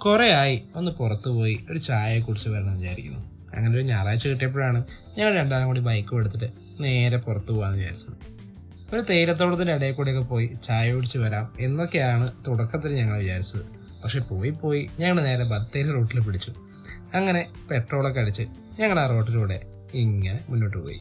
കുറേ ആയി ഒന്ന് പുറത്തു പോയി ഒരു ചായ കുടിച്ച് വരണം വിചാരിക്കുന്നു. അങ്ങനെ ഒരു ഞായറാഴ്ച കിട്ടിയപ്പോഴാണ് ഞങ്ങൾ രണ്ടാളും കൂടി ബൈക്കും എടുത്തിട്ട് നേരെ പുറത്തു പോകാമെന്ന് വിചാരിച്ചത്. ഒരു തേയിലത്തോട്ടത്തിൻ്റെ ഇടയിൽ കൂടെയൊക്കെ പോയി ചായ കുടിച്ച് വരാം എന്നൊക്കെയാണ് തുടക്കത്തിൽ ഞങ്ങൾ വിചാരിച്ചത്. പക്ഷെ പോയി ഞങ്ങൾ നേരെ ബത്തേരി റൂട്ടിൽ പിടിച്ചു. അങ്ങനെ പെട്രോളൊക്കെ അടിച്ച് ഞങ്ങൾ ആ റോട്ടിലൂടെ ഇങ്ങനെ മുന്നോട്ട് പോയി.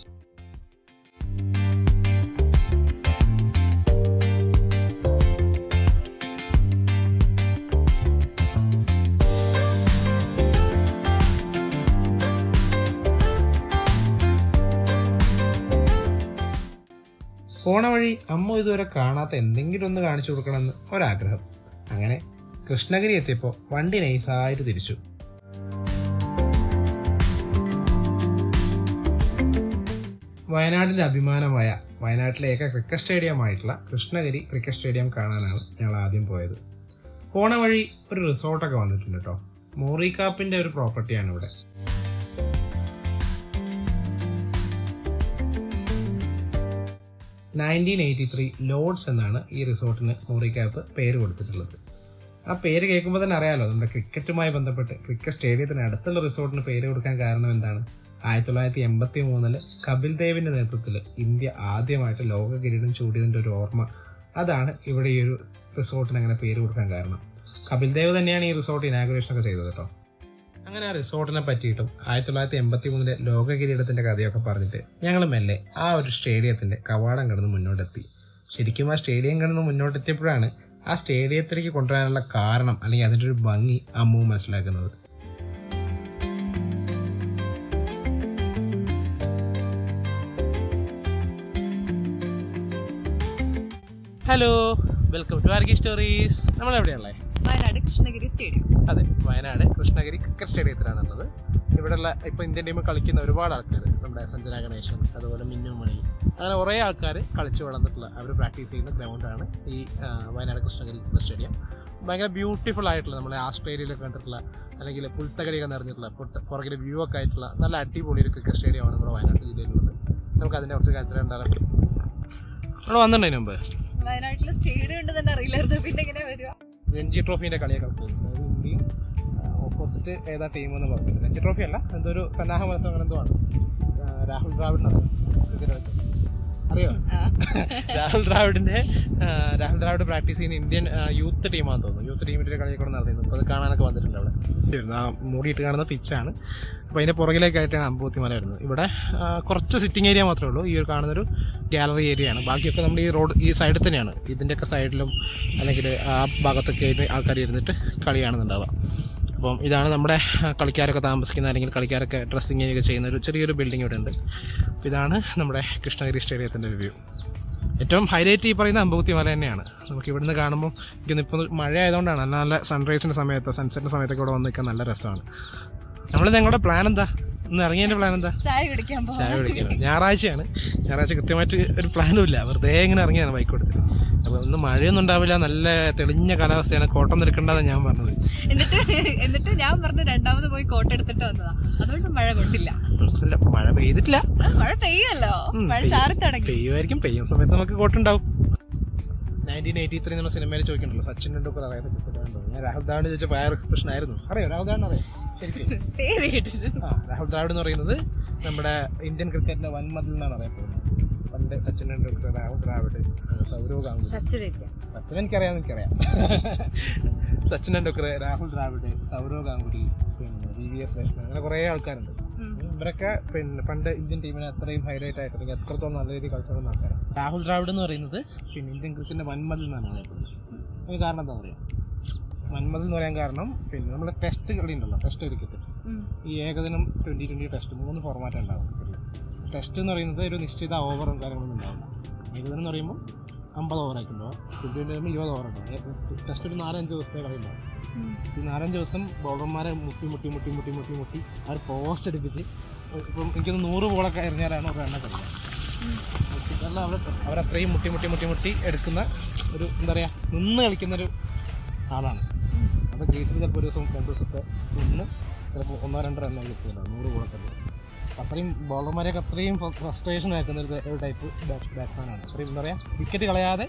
പോണ വഴി അമ്മ ഇതുവരെ കാണാത്ത എന്തെങ്കിലും ഒന്ന് കാണിച്ചു കൊടുക്കണമെന്ന് ഒരാഗ്രഹം. അങ്ങനെ കൃഷ്ണഗിരി എത്തിയപ്പോൾ വണ്ടി നൈസായിട്ട് തിരിച്ചു. വയനാടിൻ്റെ അഭിമാനമായ വയനാട്ടിലെ ഏക ക്രിക്കറ്റ് സ്റ്റേഡിയമായിട്ടുള്ള കൃഷ്ണഗിരി ക്രിക്കറ്റ് സ്റ്റേഡിയം കാണാനാണ് ഞങ്ങൾ ആദ്യം പോയത്. പോണ വഴി ഒരു റിസോർട്ടൊക്കെ വന്നിട്ടുണ്ട് കേട്ടോ. മോറികാപ്പിൻ്റെ ഒരു പ്രോപ്പർട്ടിയാണ് ഇവിടെ. ലോഡ്സ് എന്നാണ് ഈ റിസോർട്ടിന് മോറികാപ്പ് പേര് കൊടുത്തിട്ടുള്ളത്. ആ പേര് കേൾക്കുമ്പോൾ തന്നെ അറിയാലോ, നമ്മുടെ ക്രിക്കറ്റുമായി ബന്ധപ്പെട്ട് ക്രിക്കറ്റ് സ്റ്റേഡിയത്തിന് അടുത്തുള്ള റിസോർട്ടിന് പേര് കൊടുക്കാൻ കാരണം എന്താണ്? 1983 കപിൽ ദേവിൻ്റെ നേതൃത്വത്തിൽ ഇന്ത്യ ആദ്യമായിട്ട് ലോക കിരീടം ചൂടിയതിൻ്റെ ഒരു ഓർമ്മ. അതാണ് ഇവിടെ ഈ ഒരു റിസോർട്ടിന് അങ്ങനെ പേര് കൊടുക്കാൻ കാരണം. കപിൽ ദേവ് തന്നെയാണ് ഈ റിസോർട്ട് ഇനാഗുറേഷനൊക്കെ ചെയ്തത് കേട്ടോ. അങ്ങനെ ആ റിസോർട്ടിനെ പറ്റിയിട്ടും 1983 ലോക കിരീടത്തിൻ്റെ കഥയൊക്കെ പറഞ്ഞിട്ട് ഞങ്ങൾ മെല്ലെ ആ ഒരു സ്റ്റേഡിയത്തിൻ്റെ കവാടം കടന്ന് മുന്നോട്ടെത്തി. ശരിക്കും ആ സ്റ്റേഡിയം കടന്ന് മുന്നോട്ടെത്തിയപ്പോഴാണ് ആ സ്റ്റേഡിയത്തിലേക്ക് കൊണ്ടുവരാനുള്ള കാരണം അല്ലെങ്കിൽ അതിൻ്റെ ഒരു ഭംഗി അമ്മു മനസ്സിലാക്കുന്നത്. ഹലോ, വെൽക്കം ടു ആർഗി സ്റ്റോറീസ്. നമ്മളെവിടെയാണല്ലേ? വയനാട് കൃഷ്ണഗിരി സ്റ്റേഡിയം. അതെ, വയനാട് കൃഷ്ണഗിരി ക്രിക്കറ്റ് സ്റ്റേഡിയത്തിലാണുള്ളത്. ഇവിടെയുള്ള ഇപ്പോൾ ഇന്ത്യൻ ടീമിൽ കളിക്കുന്ന ഒരുപാട് ആൾക്കാർ, നമ്മുടെ സഞ്ജന ഗണേശൻ, അതുപോലെ മിന്നു മണി, അങ്ങനെ കുറേ ആൾക്കാർ കളിച്ച് വളർന്നിട്ടുള്ള അവർ പ്രാക്ടീസ് ചെയ്യുന്ന ഗ്രൗണ്ടാണ് ഈ വയനാട് കൃഷ്ണഗിരി സ്റ്റേഡിയം. ഭയങ്കര ബ്യൂട്ടിഫുൾ ആയിട്ടുള്ള, നമ്മളെ ആസ്ട്രേലിയയിലൊക്കെ കണ്ടിട്ടുള്ള അല്ലെങ്കിൽ പുൽത്തകടിയൊക്കെ നിറഞ്ഞിട്ടുള്ള പുറകിൽ വ്യൂ ഒക്കെ ആയിട്ടുള്ള നല്ല അടിപൊളി ഒരു ക്രിക്കറ്റ് സ്റ്റേഡിയമാണ് നമ്മുടെ വയനാട് ജില്ലയിലുള്ളത്. നമുക്ക് അതിൻ്റെ കുറച്ച് കാഴ്ച ഉണ്ടാകാം. നമ്മൾ വന്നിട്ടുണ്ടതിന് മുമ്പ് വയനാട്ടിലെ സ്റ്റേഡിയം ഉണ്ട് തന്നെ അറിയില്ലായിരുന്നു. പിന്നെ എങ്ങനെ വരിക? രഞ്ജി ട്രോഫീൻ്റെ കളിയൊക്കെ കളിക്കുന്നത്, അതായത് ഇന്ത്യയും ഓപ്പോസിറ്റ് ഏതാ ടീം എന്ന് പറഞ്ഞത്. രഞ്ജി ട്രോഫി അല്ല, എന്തൊരു സന്നാഹ മത്സരം എന്തോ ആണ്. രാഹുൽ ദ്രാവിഡിനാണ് അറിയോ? രാഹുൽ ദ്രാവിഡ് പ്രാക്ടീസ് ചെയ്യുന്ന ഇന്ത്യൻ യൂത്ത് ടീമാണെന്ന് തോന്നുന്നു. യൂത്ത് ടീമിൻ്റെ കളിയൊക്കെ കൂടെ നടത്തിയിരുന്നു. അപ്പോൾ അത് കാണാനൊക്കെ വന്നിട്ടുണ്ട് അവിടെ. ആ മൂടിയിട്ട് കാണുന്ന പിച്ചാണ്. അപ്പോൾ അതിൻ്റെ പുറകിലേക്കായിട്ടാണ് അമ്പൂത്തിമല വരുന്നത്. ഇവിടെ കുറച്ച് സിറ്റിംഗ് ഏരിയ മാത്രമേ ഉള്ളൂ. ഈ ഒരു കാണുന്നൊരു ഗാലറി ഏരിയയാണ്. ബാക്കിയൊക്കെ നമ്മുടെ ഈ റോഡ് ഈ സൈഡിൽ തന്നെയാണ്. ഇതിൻ്റെയൊക്കെ സൈഡിലും അല്ലെങ്കിൽ ആ ഭാഗത്തൊക്കെ ആയിട്ട് ആൾക്കാർ ഇരുന്നിട്ട് കളി കാണുന്നുണ്ടാവുക. അപ്പം ഇതാണ് നമ്മുടെ കളിക്കാരൊക്കെ താമസിക്കുന്ന അല്ലെങ്കിൽ കളിക്കാരൊക്കെ ഡ്രസ്സിങ് ഒക്കെ ചെയ്യുന്ന ഒരു ചെറിയൊരു ബിൽഡിംഗ് ഇവിടെ ഉണ്ട്. അപ്പോൾ ഇതാണ് നമ്മുടെ കൃഷ്ണഗിരി സ്റ്റേഡിയത്തിൻ്റെ ഒരു വ്യൂ. ഏറ്റവും ഹൈലൈറ്റ് ഈ പറയുന്ന അമ്പൂത്തി മല തന്നെയാണ്. നമുക്ക് ഇവിടുന്ന് കാണുമ്പോൾ എനിക്കിപ്പോൾ മഴ ആയതുകൊണ്ടാണ്. നല്ല സൺറൈസിൻ്റെ സമയത്തോ സൺസെറ്റിൻ്റെ സമയത്തൊക്കെ ഇവിടെ വന്ന് നിൽക്കാൻ നല്ല രസമാണ്. ഞങ്ങളുടെ പ്ലാൻ എന്താ? ഇന്ന് ഇറങ്ങിയതിൻ്റെ പ്ലാൻ എന്താ? ചായ കുടിക്കാൻ. ഞായറാഴ്ചയാണ്. ഞായറാഴ്ച കൃത്യമായിട്ട് ഒരു പ്ലാനും ഇല്ല, വെറുതെ ഇങ്ങനെ ഇറങ്ങിയാണ് ബൈക്ക് കൊടുത്തിട്ട്. അപ്പോൾ ഇന്ന് മഴയൊന്നും ഉണ്ടാവില്ല, നല്ല തെളിഞ്ഞ കാലാവസ്ഥയാണ്, കോട്ടം നിൽക്കേണ്ടതാണ് ഞാൻ പറഞ്ഞത്. എന്നിട്ട് ഞാൻ പറഞ്ഞു രണ്ടാമത് പോയി കോട്ട എടുത്തിട്ട് വന്നതാ, അതുകൊണ്ട് മഴ കൊണ്ടില്ല. അല്ല, മഴ പെയ്തിട്ടില്ല. മഴ പെയ്യല്ലോ, മഴ ചാറി തുടങ്ങി. പെയ്യുമായിരിക്കും, പെയ്യുന്ന സമയത്ത് നമുക്ക് കോട്ടുണ്ടാവും. 1983 എന്നുള്ള സിനിമയിൽ ചോദിക്കണ്ടല്ലോ സച്ചിൻ ടെണ്ടുൽക്കർ അറിയാതെ ക്രിക്കറ്റാണോ? ഞാൻ രാഹുൽ ദ്രാവിഡ് ചോദിച്ചപ്പോൾ ആ എക്സ്പ്രഷൻ ആയിരുന്നു. അറിയോ രാഹുൽ ദ്രാവിഡ്? അറിയാം ശരിക്കും. രാഹുൽ ദ്രാവിഡ് എന്ന് പറയുന്നത് നമ്മുടെ ഇന്ത്യൻ ക്രിക്കറ്റിന്റെ വൻമതിൽ എന്നാണ് അറിയപ്പെടുന്നത്. പണ്ട് സച്ചിൻ ടെണ്ടുൽക്കർ, രാഹുൽ ദ്രാവിഡ്, സൗരവ് ഗാംഗുലി. സച്ചിൻ എനിക്കറിയാം. സച്ചിൻ ടെണ്ടുൽക്കർ, രാഹുൽ ദ്രാവിഡ്, സൗരവ് ഗാംഗുലി, പിന്നെ VVS ലക്ഷ്മൺ, അങ്ങനെ കുറേ ആൾക്കാരുണ്ട്. ഇവരൊക്കെ പിന്നെ പണ്ട് ഇന്ത്യൻ ടീമിനെ അത്രയും ഹൈലൈറ്റ് ആയിട്ട് അല്ലെങ്കിൽ എത്രത്തോളം നല്ല രീതിയിൽ കളിച്ചിരുന്ന ആൾക്കാരാണ്. രാഹുൽ ദ്രാവിഡ് എന്ന് പറയുന്നത് പിന്നെ ഇന്ത്യൻ ക്രിക്കറ്റിന്റെ വൻമതിൽ എന്നാണ് അറിയപ്പെടുന്നത്. അതിന് കാരണം എന്താ പറയുക? വൻമതിൽ എന്ന് പറയാൻ കാരണം പിന്നെ നമ്മുടെ ടെസ്റ്റ് കളി ഉണ്ടല്ലോ, ടെസ്റ്റ് ക്രിക്കറ്റ്, ഈ ഏകദിനം, T20 ടെസ്റ്റ്, 3 ഫോർമാറ്റ് ഉണ്ടാവും ക്രിക്കറ്റിൽ. ടെസ്റ്റ് എന്ന് പറയുന്നത് ഒരു നിശ്ചിത ഓവറും കാര്യങ്ങളൊന്നും ഉണ്ടാവില്ല. ഏകദിനം എന്ന് പറയുമ്പോൾ 50 ഓവറായിരിക്കും ഉണ്ടാവും. T20 പറയുമ്പോൾ 20 ഓവറുണ്ടാവും. ടെസ്റ്റ് ഒരു 4-5 ദിവസത്തെ കളി ഉണ്ടാവും. ഈ 4-5 ദിവസം ബൗളർമാരെ മുട്ടി അവർ പോസ്റ്റ് എടുപ്പിച്ച്, ഇപ്പം എനിക്കൊന്ന് 100 ബോളൊക്കെ എറിഞ്ഞാലാണ് ഒരു എണ്ണ കളിക്കുക. അവരത്രയും മുട്ടി എടുക്കുന്ന ഒരു എന്താ പറയുക, നിന്ന് കളിക്കുന്നൊരു ആളാണ്. അപ്പോൾ കേസിൽ ചിലപ്പോൾ ഒരു ദിവസം 2 ദിവസത്തെ നിന്ന് ചിലപ്പോൾ 1-2 റണ്ണ കിട്ടുന്നുണ്ടാവും 100 ബോളൊക്കെ. അത്രയും ബോളർമാരെയൊക്കെ അത്രയും ഫ്രസ്ട്രേഷൻ ആക്കുന്ന ഒരു ടൈപ്പ് ബാറ്റ്സ്മാനാണ്. അത്രയും എന്താ പറയുക, വിക്കറ്റ് കളയാതെ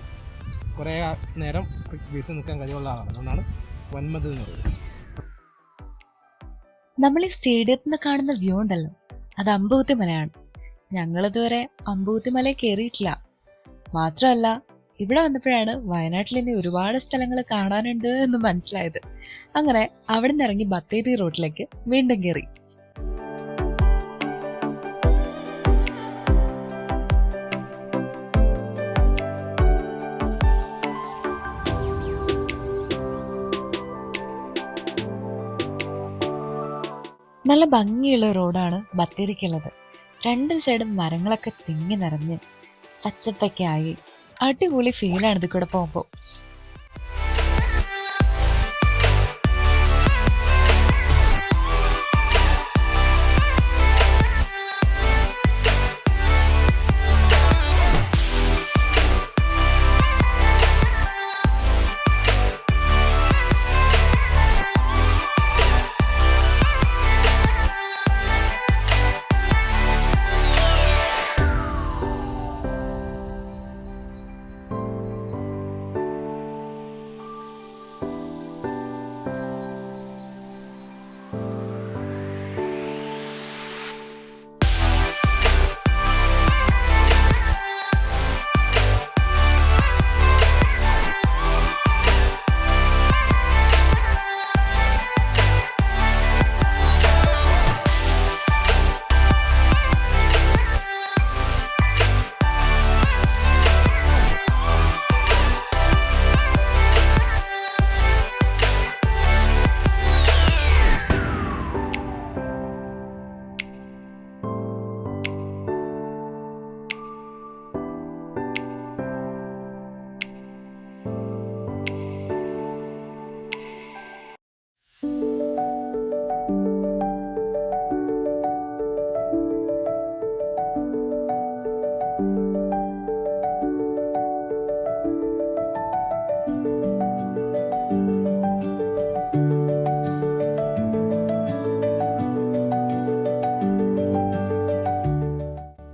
കുറേ നേരം ബീച്ചിൽ നിൽക്കാൻ കഴിവുള്ള ആളാണ്. അതുകൊണ്ടാണ് വന്മത് എന്ന് പറയുന്നത്. നമ്മൾ ഈ സ്റ്റേഡിയത്തിൽ നിന്ന് കാണുന്ന വ്യൂ ഉണ്ടല്ലോ, അത് അമ്പൂത്തി മലയാണ്. ഞങ്ങളിതുവരെ അമ്പൂത്തി മല കയറിയിട്ടില്ല. മാത്രമല്ല, ഇവിടെ വന്നപ്പോഴാണ് വയനാട്ടിൽ ഇനി ഒരുപാട് സ്ഥലങ്ങൾ കാണാനുണ്ട് എന്ന് മനസ്സിലായത്. അങ്ങനെ അവിടെ നിന്ന് ഇറങ്ങി ബത്തേരി റോഡിലേക്ക് വീണ്ടും കയറി. നല്ല ഭംഗിയുള്ള റോഡാണ് ബത്തേരിക്കുള്ളത്. രണ്ട് സൈഡും മരങ്ങളൊക്കെ തിങ്ങി നിറഞ്ഞ് പച്ചപ്പൊക്കെ ആയി അടിപൊളി ഫീലാണ് ഇത് കൂടെ പോകുമ്പോൾ.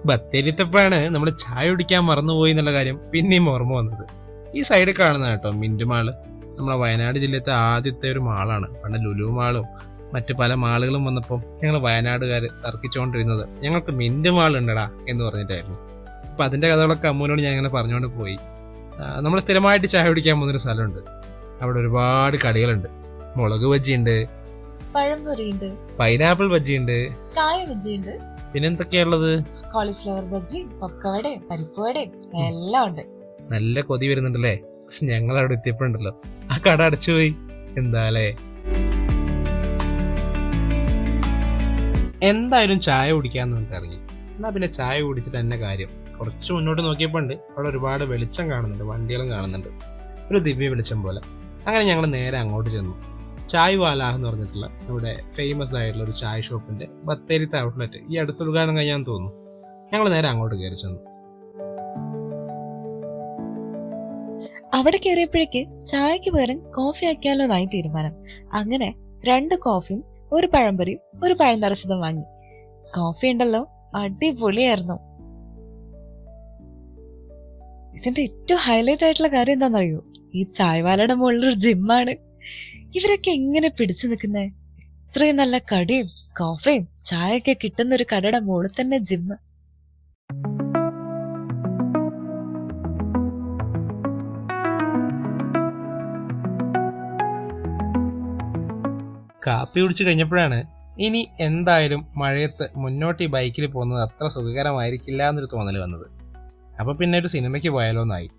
ബത്തേരിത്തപ്പോഴാണ് നമ്മൾ ചായ കുടിക്കാൻ മറന്നുപോയി എന്നുള്ള കാര്യം പിന്നെയും ഓർമ്മ വന്നത്. ഈ സൈഡിൽ കാണുന്ന കേട്ടോ മിന്റ് മാള്, നമ്മളെ വയനാട് ജില്ലത്തെ ആദ്യത്തെ ഒരു മാളാണ്. പണ്ട് ലുലു മാളും മറ്റു പല മാളുകളും വന്നപ്പോൾ ഞങ്ങൾ വയനാടുകാർ തർക്കിച്ചുകൊണ്ടിരുന്നത് ഞങ്ങൾക്ക് മിന്റ് മാൾ ഉണ്ടടാ എന്ന് പറഞ്ഞിട്ടായിരുന്നു. അപ്പൊ അതിന്റെ കഥകളൊക്കെ അമ്മൂനോട് ഞാൻ ഇങ്ങനെ പറഞ്ഞുകൊണ്ട് പോയി. നമ്മൾ സ്ഥിരമായിട്ട് ചായ കുടിക്കാൻ പോകുന്നൊരു സ്ഥലമുണ്ട്. അവിടെ ഒരുപാട് കടികളുണ്ട്. മുളക് ബജ്ജിയുണ്ട്, പഴംപൊരിയുണ്ട്, പൈനാപ്പിൾ ബജ്ജിയുണ്ട്, കായ ബജ്ജിയുണ്ട്, പിന്നെന്തൊക്കെയുള്ളത്, കോളിഫ്ലവർ ബജ്ജി, പൊക്കവട, പരിപ്പുവട എല്ലാം ഉണ്ട്. നല്ല കൊതി വരുന്നുണ്ടല്ലേ. പക്ഷെ ഞങ്ങൾ അവിടെ എത്തിയപ്പോഴുണ്ടല്ലോ ആ കട അടച്ചുപോയി. എന്താലേ. എന്തായാലും ചായ കുടിക്കാന്ന് പറഞ്ഞിട്ട് ഇറങ്ങി. എന്നാ പിന്നെ ചായ കുടിച്ചിട്ട് എന്നെ കാര്യം. കുറച്ച് മുന്നോട്ട് നോക്കിയപ്പോൾ ഉണ്ട് അവിടെ ഒരുപാട് വെളിച്ചം കാണുന്നുണ്ട്, വണ്ടികളും കാണുന്നുണ്ട്, ഒരു ദിവ്യ വെളിച്ചം പോലെ. അങ്ങനെ ഞങ്ങൾ നേരെ അങ്ങോട്ട് ചെന്നു. ചായ് വാല എന്ന് പറഞ്ഞിട്ടുള്ള ഇവിടെ ഫേമസ് ആയിട്ടുള്ള ഒരു ചായ ഷോപ്പിന്റെ ബത്തേരിത്തെ ഔട്ട്ലെറ്റ് ഈ അടുത്ത ഉദ്ഘാടനം കഴിയാൻ തോന്നുന്നു. ഞങ്ങൾ നേരെ അങ്ങോട്ട് കയറി ചെന്നു. അവിടെ കയറിയപ്പോഴേക്ക് ചായക്ക് പകരം കോഫി ആക്കിയാലോ എന്നായി തീരുമാനം. അങ്ങനെ 2 കോഫിയും ഒരു പഴംപൊരിയും ഒരു പഴം നിറച്ചതും വാങ്ങി. കോഫി ഉണ്ടല്ലോ അടിപൊളിയായിരുന്നു. ഇതിന്റെ ഏറ്റവും ഹൈലൈറ്റ് ആയിട്ടുള്ള കാര്യം എന്താണെന്നറിയോ? ഈ ചായവാലയുടെ മുകളിലൊരു ജിമ്മാണ്. ഇവരൊക്കെ എങ്ങനെ പിടിച്ചു നിൽക്കുന്നേ? ഇത്രയും നല്ല കടിയും കോഫിയും ചായയൊക്കെ കിട്ടുന്ന ഒരു കടയുടെ മുകളിൽ തന്നെ ജിമ്മ്. കാപ്പി കുടിച്ചു കഴിഞ്ഞപ്പോഴാണ് ഇനി എന്തായാലും മഴയത്ത് മുന്നോട്ട് ഈ ബൈക്കിൽ പോകുന്നത് അത്ര സുഖകരമായിരിക്കില്ല എന്നൊരു തോന്നൽ വന്നത്. അപ്പൊ പിന്നെ ഒരു സിനിമയ്ക്ക് പോയാലോ എന്നായി.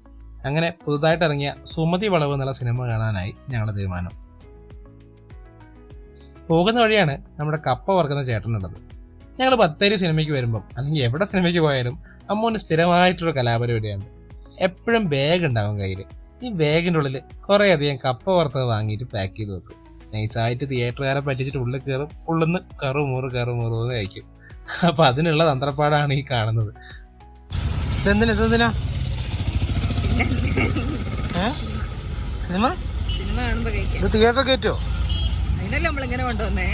അങ്ങനെ പുതുതായിട്ട് ഇറങ്ങിയ സുമതി വളവ് എന്നുള്ള സിനിമ കാണാനായി ഞങ്ങളുടെ തീരുമാനം. പോകുന്ന വഴിയാണ് നമ്മുടെ കപ്പ വറുക്കുന്ന ചേട്ടനുള്ളത്. ഞങ്ങൾ ബത്തേരി സിനിമയ്ക്ക് വരുമ്പം അല്ലെങ്കിൽ എവിടെ സിനിമയ്ക്ക് പോയാലും അമ്മൂന് സ്ഥിരമായിട്ടൊരു കലാപരിപാടിയാണ്. എപ്പോഴും ബാഗ് ഉണ്ടാവും കയ്യിൽ. ഈ ബാഗിൻ്റെ ഉള്ളിൽ കുറേ അധികം കപ്പ വറുത്തത് വാങ്ങിയിട്ട് പാക്ക് ചെയ്ത് വെക്കും. നൈസായിട്ട് തിയേറ്ററുകാരെ പറ്റിച്ചിട്ട് ഉള്ളിൽ കയറും, ഉള്ളിന്ന് കറുമുറന്ന് കഴിക്കും. അപ്പൊ അതിനുള്ള തന്ത്രപ്പാടാണ് ഈ കാണുന്നത്. ഇതെന്തിനാ സിനിമ കാണുമ്പോ ഇത് തിയേറ്റർ കയറ്റോ? അതിനല്ലേ നമ്മളിങ്ങനെ കൊണ്ടുവന്നേ.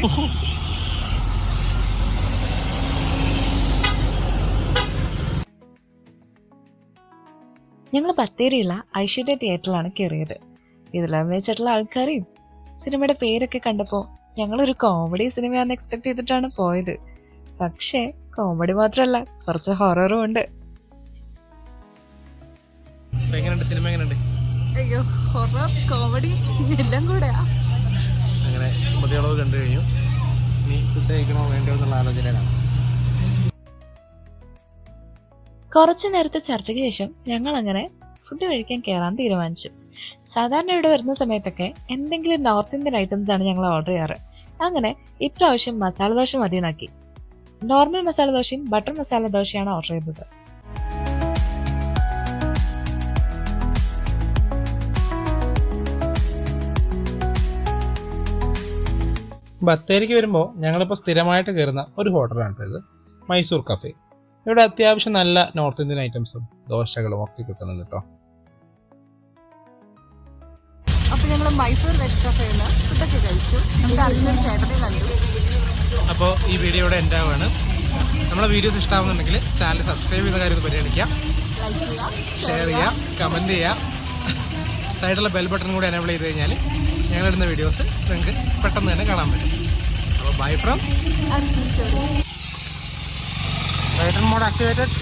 ഞങ്ങൾ ബത്തേരിയുള്ള ഐശ്വര്യ തിയേറ്ററിലാണ് കയറിയത്. ഇതിൽ അഭിനയിച്ചിട്ടുള്ള ആൾക്കാരെയും സിനിമയുടെ പേരൊക്കെ കണ്ടപ്പോൾ ഞങ്ങളൊരു കോമഡി സിനിമയാണെന്ന് എക്സ്പെക്ട് ചെയ്തിട്ടാണ് പോയത്. പക്ഷേ കോമഡി മാത്രമല്ല, കുറച്ച് ഹൊററും ഉണ്ട്. എങ്ങനെയുണ്ട് സിനിമ? എങ്ങനെയുണ്ട്? അയ്യോ, ഹൊറർ കോമഡി എല്ലാം കൂടെയാ. അങ്ങനെ സുമതിയോളവ് കണ്ടു കഴിഞ്ഞു. ഇനി ഫുഡ് കഴിക്കണോ വേണ്ടോ എന്നുള്ള ആലോചനയിലാണ്. കുറച്ചു നേരത്തെ ചർച്ചയ്ക്ക് ശേഷം ഞങ്ങൾ അങ്ങനെ ഫുഡ് കഴിക്കാൻ കയറാൻ തീരുമാനിച്ചു. സാധാരണ ഇവിടെ വരുന്ന സമയത്തൊക്കെ എന്തെങ്കിലും നോർത്ത് ഇന്ത്യൻ ഐറ്റംസ് ആണ് ഞങ്ങൾ ഓർഡർ ചെയ്യാറ്. അങ്ങനെ ഇപ്രാവശ്യം മസാല ദോശ മതിയാക്കി. നോർമൽ മസാല ദോശയും ബട്ടർ മസാല ദോശയാണ് ഓർഡർ ചെയ്തത്. ബത്തേരിക്ക് വരുമ്പോൾ ഞങ്ങളിപ്പോൾ സ്ഥിരമായിട്ട് കയറുന്ന ഒരു ഹോട്ടലാണ് ഇത്, മൈസൂർ കഫേ. ഇവിടെ അത്യാവശ്യം നല്ല നോർത്ത് ഇന്ത്യൻ ഐറ്റംസും ദോശകളും ഒക്കെ കിട്ടുന്നുണ്ട് കേട്ടോ. അപ്പൊ ഞങ്ങൾ മൈസൂർ വെജ് കഫേന്ന് ഫുഡൊക്കെ കഴിച്ചു. നമുക്ക് അറിയുന്നൊരു ചേട്ടനെ കണ്ടു. അപ്പോൾ ഈ വീഡിയോയുടെ എൻ്റെ ആണ്. നമ്മളെ വീഡിയോസ് ഇഷ്ടമാകുന്നുണ്ടെങ്കിൽ ചാനൽ സബ്സ്ക്രൈബ് ചെയ്യുന്ന കാര്യം പരിഗണിക്കാം. ലൈക്ക് ചെയ്യുക, ഷെയർ ചെയ്യുക, കമൻറ്റ് ചെയ്യുക. സൈഡിലുള്ള ബെൽ ബട്ടൺ കൂടി എനേബിൾ ചെയ്ത് കഴിഞ്ഞാൽ ഞങ്ങളിടുന്ന വീഡിയോസ് നിങ്ങൾക്ക് പെട്ടെന്ന് തന്നെ കാണാൻ പറ്റും. അപ്പോൾ bye from story. Rider mode activated.